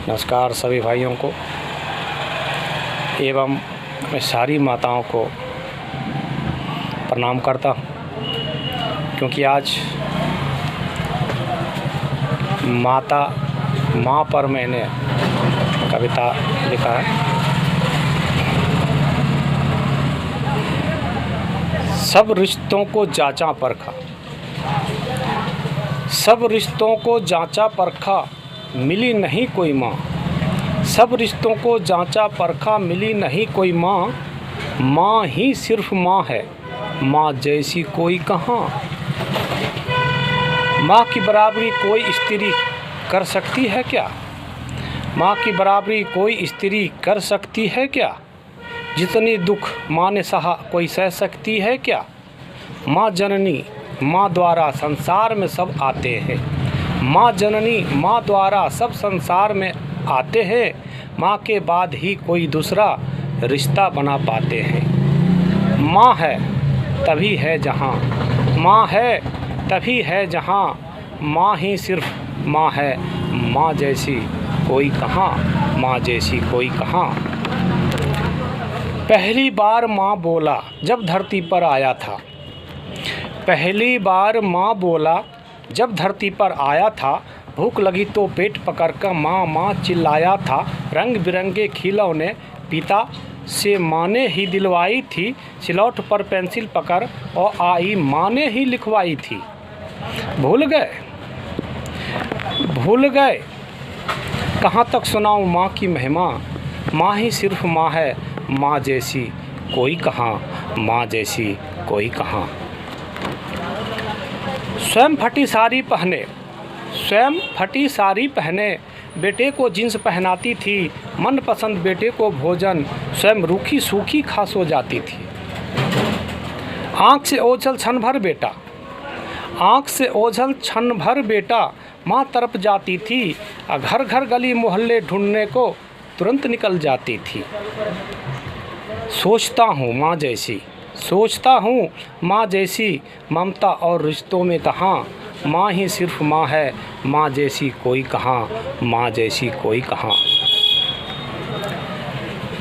नमस्कार सभी भाइयों को एवं मैं सारी माताओं को प्रणाम करता हूँ, क्योंकि आज माँ पर मैंने कविता लिखा है। सब रिश्तों को जांचा परखा, सब रिश्तों को जांचा परखा, मिली नहीं कोई माँ। सब रिश्तों को जांचा परखा, मिली नहीं कोई माँ। माँ ही सिर्फ माँ है, माँ जैसी कोई कहाँ। माँ की बराबरी कोई स्त्री कर सकती है क्या? माँ की बराबरी कोई स्त्री कर सकती है क्या? जितनी दुख माँ ने सहा कोई सह सकती है क्या? माँ जननी माँ द्वारा संसार में सब आते हैं। माँ जननी माँ द्वारा सब संसार में आते हैं। माँ के बाद ही कोई दूसरा रिश्ता बना पाते हैं। माँ है तभी है जहाँ, माँ है तभी है जहाँ। माँ ही सिर्फ माँ है, माँ जैसी कोई कहाँ, माँ जैसी कोई कहाँ। पहली बार माँ बोला जब धरती पर आया था। पहली बार माँ बोला जब धरती पर आया था। भूख लगी तो पेट पकड़कर माँ माँ चिल्लाया था। रंग बिरंगे खिलौने पिता से माँ ने ही दिलवाई थी। सिलौट पर पेंसिल पकड़ और आई माँ ने ही लिखवाई थी। भूल गए कहाँ तक सुनाऊँ माँ की महिमा। माँ ही सिर्फ माँ है, माँ जैसी कोई कहाँ, माँ जैसी कोई कहाँ। स्वयं फटी साड़ी पहने बेटे को जींस पहनाती थी। मनपसंद बेटे को भोजन स्वयं रूखी सूखी खा सो जाती थी। आँख से ओझल क्षण भर बेटा माँ तरफ जाती थी। घर घर गली मोहल्ले ढूंढने को तुरंत निकल जाती थी। सोचता हूँ माँ जैसी ममता और रिश्तों में कहाँ। माँ ही सिर्फ माँ है, माँ जैसी कोई कहाँ, माँ जैसी कोई कहाँ।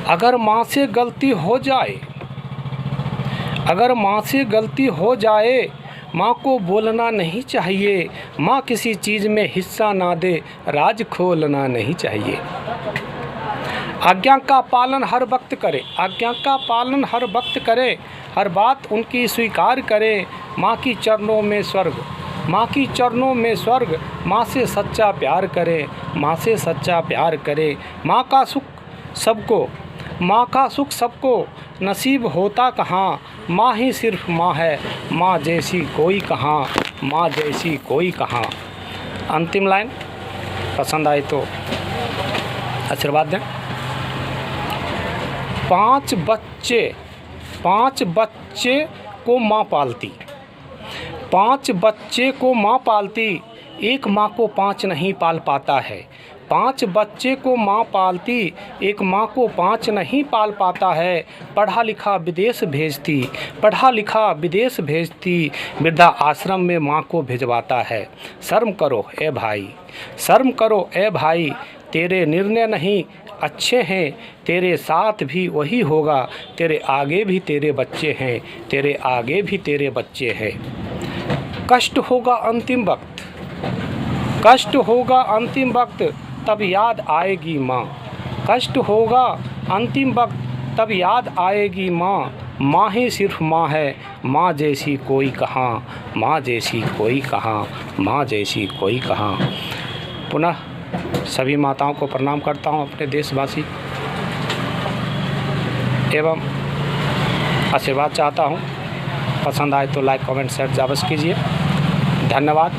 अगर माँ से गलती हो जाए, माँ को बोलना नहीं चाहिए। माँ किसी चीज़ में हिस्सा ना दे, राज खोलना नहीं चाहिए। आज्ञा का पालन हर वक्त करे, हर बात उनकी स्वीकार करे। माँ की चरणों में स्वर्ग, माँ से सच्चा प्यार करे। माँ का सुख सबको नसीब होता कहाँ। माँ ही सिर्फ माँ है, माँ जैसी कोई कहाँ, माँ जैसी कोई कहाँ। अंतिम लाइन पसंद आई तो आशीर्वाद दें। 5 बच्चे को माँ पालती, 5 बच्चे को माँ पालती, एक माँ को 5 नहीं पाल पाता है। 5 बच्चे को माँ पालती, एक माँ को 5 नहीं पाल पाता है। पढ़ा लिखा विदेश भेजती, वृद्धा आश्रम में माँ को भिजवाता है। शर्म करो ए भाई, तेरे निर्णय नहीं अच्छे हैं। तेरे साथ भी वही होगा, तेरे आगे भी तेरे बच्चे हैं। कष्ट होगा अंतिम वक्त, तब याद आएगी माँ। कष्ट होगा अंतिम वक्त, तब याद आएगी माँ। माँ ही सिर्फ माँ है, माँ जैसी कोई कहाँ, माँ जैसी कोई कहाँ, माँ जैसी कोई कहाँ। पुनः सभी माताओं को प्रणाम करता हूँ, अपने देशवासी एवं आशीर्वाद चाहता हूँ। पसंद आए तो लाइक कमेंट शेयर अवश्य कीजिए। धन्यवाद।